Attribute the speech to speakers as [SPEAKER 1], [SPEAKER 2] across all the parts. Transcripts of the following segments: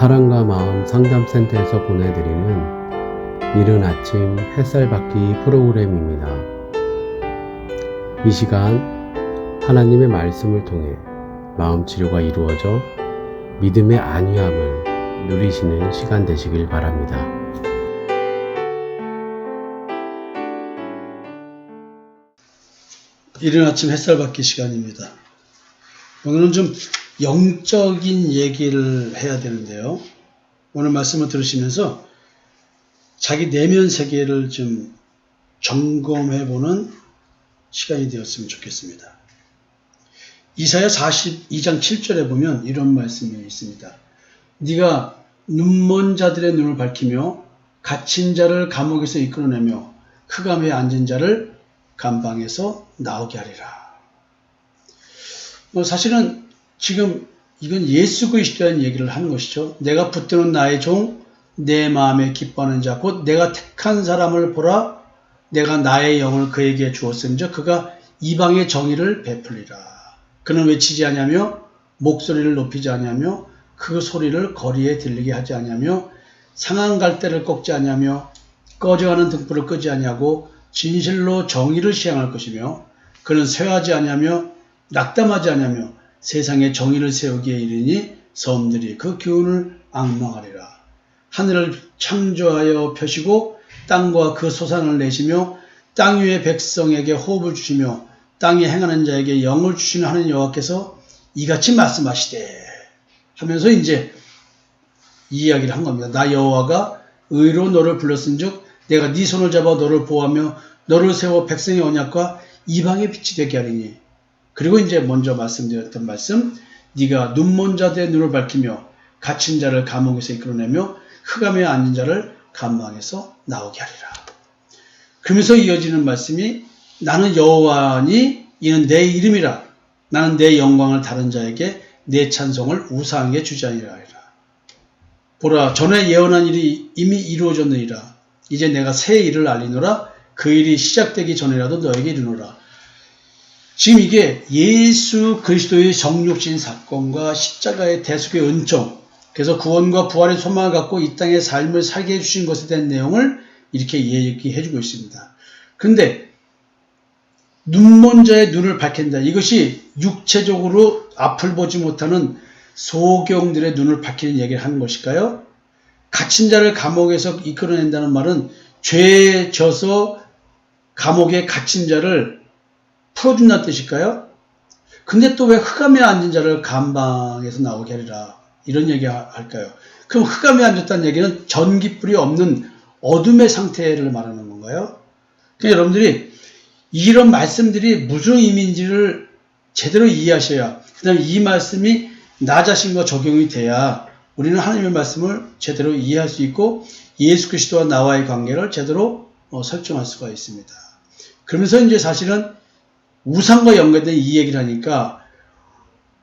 [SPEAKER 1] 사랑과 마음 상담센터에서 보내드리는 이른 아침 햇살 받기 프로그램입니다. 이 시간 하나님의 말씀을 통해 마음 치료가 이루어져 믿음의 안위함을 누리시는 시간 되시길 바랍니다.
[SPEAKER 2] 이른 아침 햇살 받기 시간입니다. 오늘은 좀 영적인 얘기를 해야 되는데요. 오늘 말씀을 들으시면서 자기 내면 세계를 좀 점검해보는 시간이 되었으면 좋겠습니다. 이사야 42장 7절에 보면 이런 말씀이 있습니다. 네가 눈먼 자들의 눈을 밝히며 갇힌 자를 감옥에서 이끌어내며 흑암에 앉은 자를 감방에서 나오게 하리라. 사실은 지금 이건 예수 그리스도에 대한 얘기를 하는 것이죠. 내가 붙드는 나의 종, 내 마음에 기뻐하는 자, 곧 내가 택한 사람을 보라. 내가 나의 영을 그에게 주었음즉 그가 이방의 정의를 베풀리라. 그는 외치지 아니하며 목소리를 높이지 아니하며 그 소리를 거리에 들리게 하지 아니하며 상한 갈대를 꺾지 아니하며 꺼져가는 등불을 끄지 아니하고 진실로 정의를 시행할 것이며 그는 쇠하지 아니하며 낙담하지 아니하며 세상에 정의를 세우기에 이르니 섬들이 그 교훈을 앙망하리라. 하늘을 창조하여 펴시고 땅과 그 소산을 내시며 땅 위의 백성에게 호흡을 주시며 땅에 행하는 자에게 영을 주시는 하는 여호와께서 이같이 말씀하시되 하면서 이제 이 이야기를 한 겁니다. 나 여호와가 의로 너를 불렀은즉 내가 네 손을 잡아 너를 보호하며 너를 세워 백성의 언약과 이방의 빛이 되게 하리니. 그리고 이제 먼저 말씀드렸던 말씀, 네가 눈먼 자들의 눈을 밝히며 갇힌 자를 감옥에서 이끌어내며 흑암에 앉은 자를 감방에서 나오게 하리라. 그러면서 이어지는 말씀이 나는 여호와니 이는 내 이름이라. 나는 내 영광을 다른 자에게 내 찬송을 우상에게 주지 아니라 하리라. 보라 전에 예언한 일이 이미 이루어졌느니라. 이제 내가 새 일을 알리노라. 그 일이 시작되기 전이라도 너에게 이르노라. 지금 이게 예수 그리스도의 정육신 사건과 십자가의 대속의 은총, 그래서 구원과 부활의 소망을 갖고 이 땅의 삶을 살게 해주신 것에 대한 내용을 이렇게 얘기해주고 있습니다. 그런데 눈먼 자의 눈을 밝힌다. 이것이 육체적으로 앞을 보지 못하는 소경들의 눈을 밝히는 얘기를 하는 것일까요? 갇힌 자를 감옥에서 이끌어낸다는 말은 죄에 져서 감옥에 갇힌 자를 풀어준다는 뜻일까요? 근데 또 왜 흑암에 앉은 자를 감방에서 나오게 하리라 이런 얘기 할까요? 그럼 흑암에 앉았다는 얘기는 전깃불이 없는 어둠의 상태를 말하는 건가요? 그러니까 여러분들이 이런 말씀들이 무슨 의미인지를 제대로 이해하셔야, 그 다음에 이 말씀이 나 자신과 적용이 돼야 우리는 하나님의 말씀을 제대로 이해할 수 있고 예수 그리스도와 나와의 관계를 제대로 설정할 수가 있습니다. 그러면서 이제 사실은 우상과 연관된 이 얘기를 하니까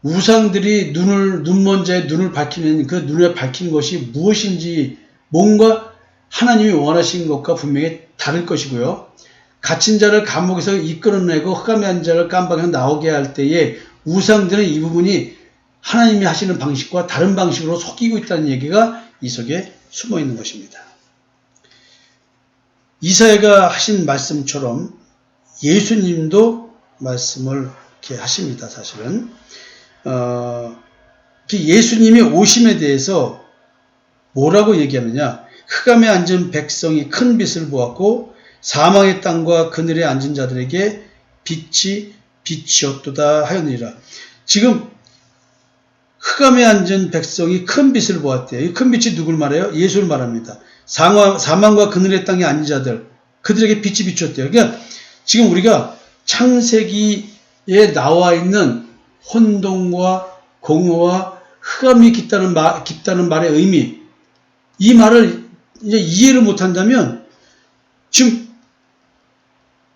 [SPEAKER 2] 우상들이 눈먼 자의 눈을 밝히는 그 눈을 밝힌 것이 무엇인지 뭔가 하나님이 원하신 것과 분명히 다를 것이고요. 갇힌 자를 감옥에서 이끌어내고 흑암에 앉은 자를 감방에서 나오게 할 때에 우상들은 이 부분이 하나님이 하시는 방식과 다른 방식으로 속이고 있다는 얘기가 이 속에 숨어 있는 것입니다. 이사야가 하신 말씀처럼 예수님도 말씀을 이렇게 하십니다. 사실은 예수님이 오심에 대해서 뭐라고 얘기하느냐? 흑암에 앉은 백성이 큰 빛을 보았고 사망의 땅과 그늘에 앉은 자들에게 빛이 빛이었도다 하였느니라. 지금 흑암에 앉은 백성이 큰 빛을 보았대요. 이 큰 빛이 누굴 말해요? 예수를 말합니다. 사망과 그늘의 땅에 앉은 자들, 그들에게 빛이 비쳤대요. 그러니까 지금 우리가 창세기에 나와 있는 혼돈과 공허와 흑암이 깊다는 말의 의미, 이 말을 이제 이해를 못한다면 지금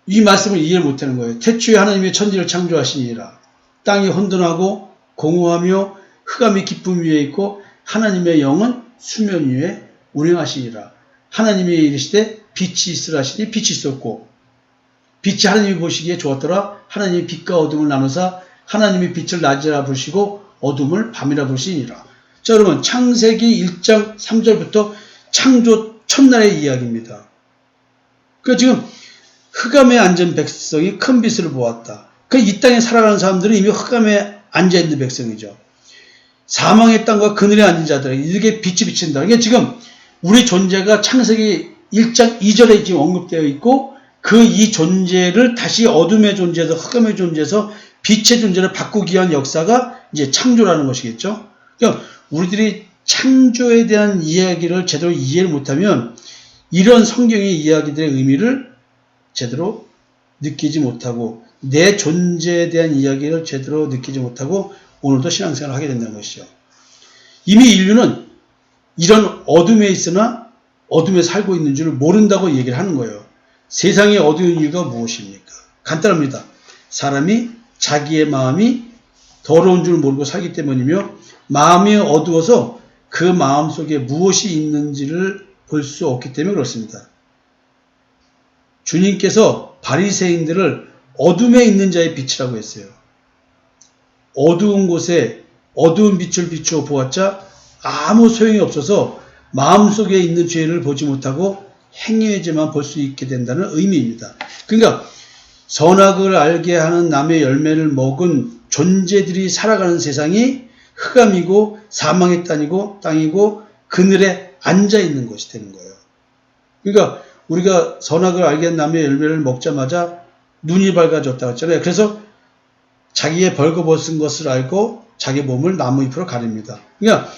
[SPEAKER 2] 이 말씀을 이해를 못하는 거예요. 태초에 하나님의 천지를 창조하시니라. 땅이 혼돈하고 공허하며 흑암이 깊음 위에 있고 하나님의 영은 수면 위에 운행하시니라. 하나님이 이르시되 빛이 있으라 하시니 빛이 있었고 빛이 하나님이 보시기에 좋았더라. 하나님이 빛과 어둠을 나누사 하나님이 빛을 낮이라 부르시고 어둠을 밤이라 부르시니라. 자, 여러분, 창세기 1장 3절부터 창조 첫날의 이야기입니다. 그 지금 흑암에 앉은 백성이 큰 빛을 보았다. 그 이 땅에 살아가는 사람들은 이미 흑암에 앉아 있는 백성이죠. 사망의 땅과 그늘에 앉은 자들에게 이렇게 빛이 비친다. 이게 지금 우리 존재가 창세기 1장 2절에 지금 언급되어 있고 그 이 존재를 다시 어둠의 존재에서 흑암의 존재에서 빛의 존재를 바꾸기 위한 역사가 이제 창조라는 것이겠죠. 그러니까 우리들이 창조에 대한 이야기를 제대로 이해를 못하면 이런 성경의 이야기들의 의미를 제대로 느끼지 못하고 내 존재에 대한 이야기를 제대로 느끼지 못하고 오늘도 신앙생활을 하게 된다는 것이죠. 이미 인류는 이런 어둠에 있으나 어둠에 살고 있는 줄 모른다고 얘기를 하는 거예요. 세상의 어두운 이유가 무엇입니까? 간단합니다. 사람이 자기의 마음이 더러운 줄 모르고 살기 때문이며 마음이 어두워서 그 마음 속에 무엇이 있는지를 볼 수 없기 때문에 그렇습니다. 주님께서 바리새인들을 어둠에 있는 자의 빛이라고 했어요. 어두운 곳에 어두운 빛을 비추어 보았자 아무 소용이 없어서 마음속에 있는 죄를 보지 못하고 행위의 죄만 볼 수 있게 된다는 의미입니다. 그러니까 선악을 알게 하는 남의 열매를 먹은 존재들이 살아가는 세상이 흑암이고 사망의 땅이고 그늘에 앉아 있는 것이 되는 거예요. 그러니까 우리가 선악을 알게 한 남의 열매를 먹자마자 눈이 밝아졌다고 했잖아요. 그래서 자기의 벌거벗은 것을 알고 자기 몸을 나무잎으로 가립니다. 그러니까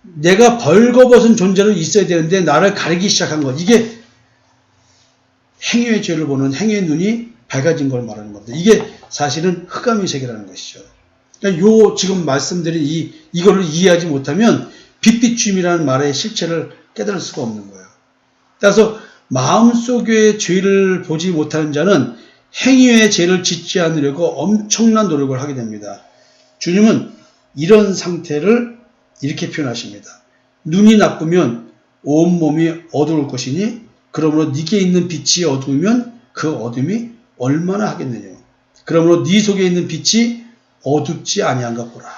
[SPEAKER 2] 내가 벌거벗은 존재로 있어야 되는데 나를 가리기 시작한 것. 이게 행위의 죄를 보는 행위의 눈이 밝아진 걸 말하는 겁니다. 이게 사실은 흑암의 세계라는 것이죠. 그러니까 요 지금 말씀드린 이거를 이해하지 못하면 빛비춤이라는 말의 실체를 깨달을 수가 없는 거예요. 따라서 마음속의 죄를 보지 못하는 자는 행위의 죄를 짓지 않으려고 엄청난 노력을 하게 됩니다. 주님은 이런 상태를 이렇게 표현하십니다. 눈이 나쁘면 온몸이 어두울 것이니 그러므로 네게 있는 빛이 어두우면 그 어둠이 얼마나 하겠느냐. 그러므로 네 속에 있는 빛이 어둡지 아니한가 보라.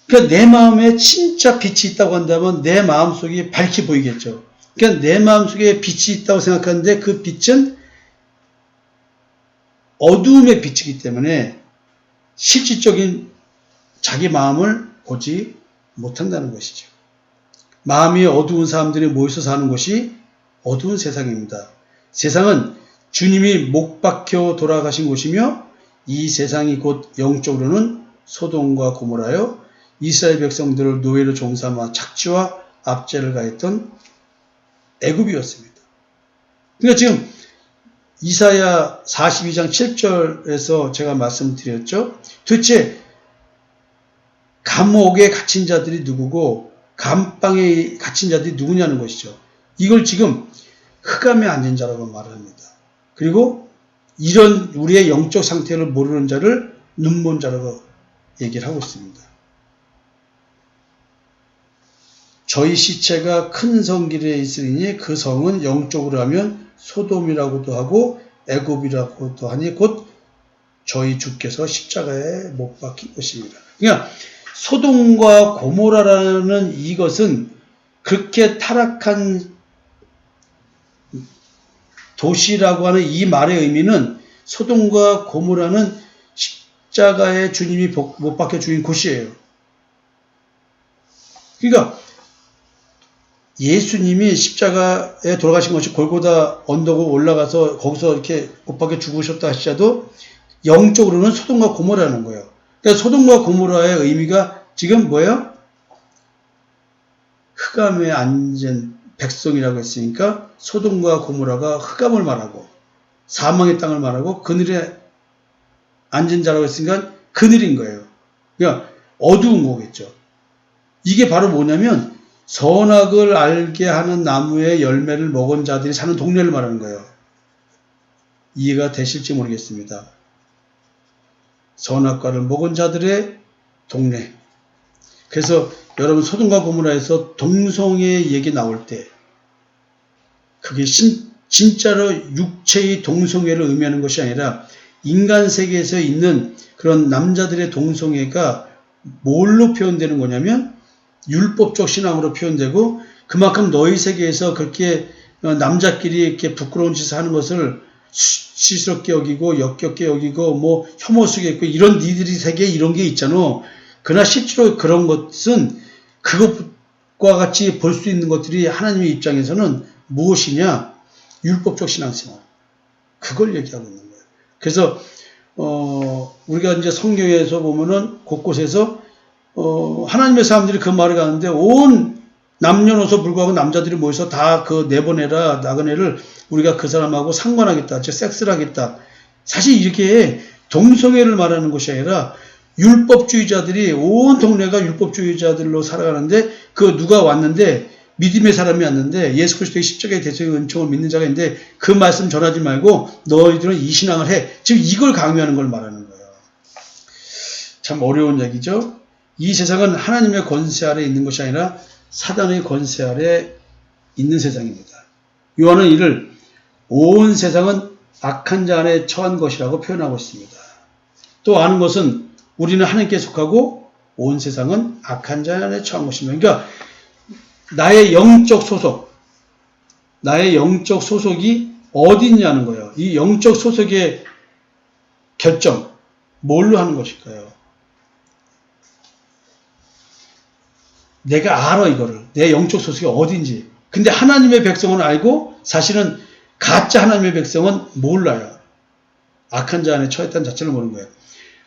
[SPEAKER 2] 그러니까 내 마음에 진짜 빛이 있다고 한다면 내 마음속이 밝게 보이겠죠. 그러니까 내 마음속에 빛이 있다고 생각하는데 그 빛은 어두움의 빛이기 때문에 실질적인 자기 마음을 보지 못한다는 것이죠. 마음이 어두운 사람들이 모여서 사는 곳이 어두운 세상입니다. 세상은 주님이 못 박혀 돌아가신 곳이며 이 세상이 곧 영적으로는 소돔과 고모라여 이스라엘 백성들을 노예로 종삼아 착취와 압제를 가했던 애굽이었습니다. 그러니까 지금 이사야 42장 7절에서 제가 말씀드렸죠. 도대체 감옥에 갇힌 자들이 누구고 감방에 갇힌 자들이 누구냐는 것이죠. 이걸 지금 흑암에 앉은 자라고 말을 합니다. 그리고 이런 우리의 영적 상태를 모르는 자를 눈먼 자라고 얘기를 하고 있습니다. 저희 시체가 큰 성길에 있으니 그 성은 영적으로 하면 소돔이라고도 하고 애굽이라고도 하니 곧 저희 주께서 십자가에 못 박힌 것입니다. 그러니까 소돔과 고모라라는 이것은 그렇게 타락한 도시라고 하는 이 말의 의미는 소돔과 고모라는 십자가에 주님이 못 박혀 죽인 곳이에요. 그러니까 예수님이 십자가에 돌아가신 것이 골고다 언덕으로 올라가서 거기서 이렇게 못 박혀 죽으셨다 하시자도 영적으로는 소돔과 고모라는 거예요. 그러니까 소돔과 고모라의 의미가 지금 뭐예요? 흑암에 앉은 백성이라고 했으니까 소돔과 고모라가 흑암을 말하고 사망의 땅을 말하고 그늘에 앉은 자라고 했으니까 그늘인 거예요. 그러니까 어두운 거겠죠. 이게 바로 뭐냐면 선악을 알게 하는 나무의 열매를 먹은 자들이 사는 동네를 말하는 거예요. 이해가 되실지 모르겠습니다. 선악과를 먹은 자들의 동네. 그래서 여러분 소돔과 고모라에서 동성애 얘기 나올 때 그게 진짜로 육체의 동성애를 의미하는 것이 아니라 인간 세계에서 있는 그런 남자들의 동성애가 뭘로 표현되는 거냐면 율법적 신앙으로 표현되고, 그만큼 너희 세계에서 그렇게 남자끼리 이렇게 부끄러운 짓을 하는 것을 수치스럽게 여기고 역겹게 여기고 뭐 혐오스럽게 있고 이런 니들이 세계에 이런 게 있잖아. 그러나 실제로 그런 것은 그것과 같이 볼 수 있는 것들이 하나님의 입장에서는 무엇이냐? 율법적 신앙생활. 그걸 얘기하고 있는 거예요. 그래서 우리가 이제 성경에서 보면은 곳곳에서 하나님의 사람들이 그 말을 하는데 온 남녀노소 불구하고 남자들이 모여서 다 그 내보내라 나그네를 우리가 그 사람하고 상관하겠다, 즉 섹스를 하겠다. 사실 이렇게 동성애를 말하는 것이 아니라 율법주의자들이 온 동네가 율법주의자들로 살아가는데 그 누가 왔는데 믿음의 사람이 왔는데 예수 그리스도의 십자가의 대속의 은총을 믿는 자가 있는데 그 말씀 전하지 말고 너희들은 이 신앙을 해. 지금 이걸 강요하는 걸 말하는 거예요. 참 어려운 얘기죠. 이 세상은 하나님의 권세 아래 있는 것이 아니라 사단의 권세 아래 있는 세상입니다. 요한은 이를 온 세상은 악한 자 안에 처한 것이라고 표현하고 있습니다. 또 아는 것은 우리는 하나님께 속하고 온 세상은 악한 자 안에 처한 것입니다. 그러니까 나의 영적 소속이 어디 있냐는 거예요. 이 영적 소속의 결정, 뭘로 하는 것일까요? 내가 알아 이거를. 내 영적 소속이 어딘지. 근데 하나님의 백성은 알고 사실은 가짜 하나님의 백성은 몰라요. 악한 자 안에 처했다는 자체를 모르는 거예요.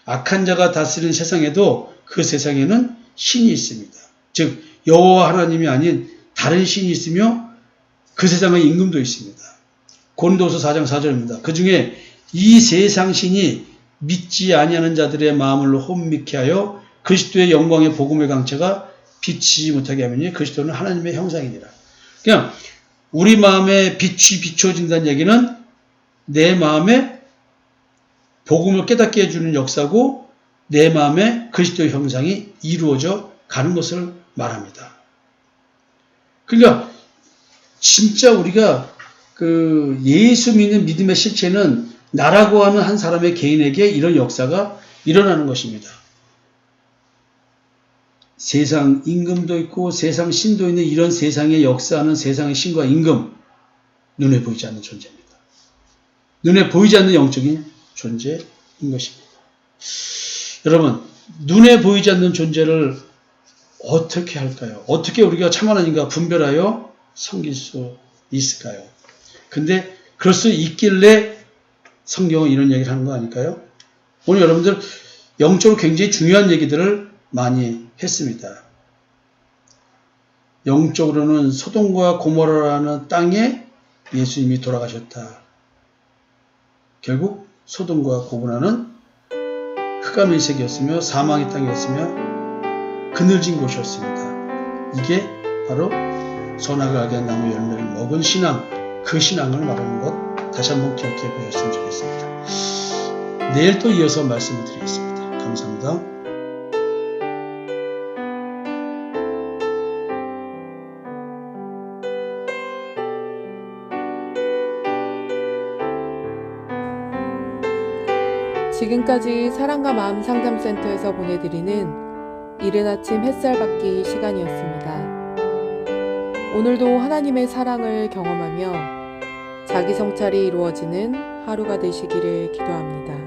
[SPEAKER 2] 악한 자가 다스리는 세상에도 그 세상에는 신이 있습니다. 즉 여호와 하나님이 아닌 다른 신이 있으며 그 세상에 임금도 있습니다. 고린도후서 4장 4절입니다. 그 중에 이 세상 신이 믿지 아니하는 자들의 마음을 혼미케 하여 그리스도의 영광의 복음의 강체가 비치지 못하게 하면 그리스도는 하나님의 형상이니라. 그냥 우리 마음에 빛이 비춰진다는 얘기는 내 마음에 복음을 깨닫게 해주는 역사고 내 마음에 그리스도의 형상이 이루어져 가는 것을 말합니다. 그러니까 진짜 우리가 그 예수 믿는 믿음의 실체는 나라고 하는 한 사람의 개인에게 이런 역사가 일어나는 것입니다. 세상 임금도 있고 세상 신도 있는 이런 세상에 역사하는 세상의 신과 임금, 눈에 보이지 않는 존재입니다. 눈에 보이지 않는 영적인 존재인 것입니다. 여러분, 눈에 보이지 않는 존재를 어떻게 할까요? 어떻게 우리가 참 하나님과 분별하여 섬길 수 있을까요? 근데 그럴 수 있길래 성경은 이런 얘기를 하는 거 아닐까요? 오늘 여러분들 영적으로 굉장히 중요한 얘기들을 많이 했습니다. 영적으로는 소돔과 고모라라는 땅에 예수님이 돌아가셨다. 결국 소돔과 고모라는 흑암의 세계였으며 사망의 땅이었으며 그늘진 곳이었습니다. 이게 바로 선악을 알게 한 나무 열매를 먹은 신앙, 그 신앙을 말하는 것 다시 한번 기억해 보셨으면 좋겠습니다. 내일 또 이어서 말씀을 드리겠습니다. 감사합니다.
[SPEAKER 3] 지금까지 사랑과 마음 상담센터에서 보내드리는 이른 아침 햇살 받기 시간이었습니다. 오늘도 하나님의 사랑을 경험하며 자기 성찰이 이루어지는 하루가 되시기를 기도합니다.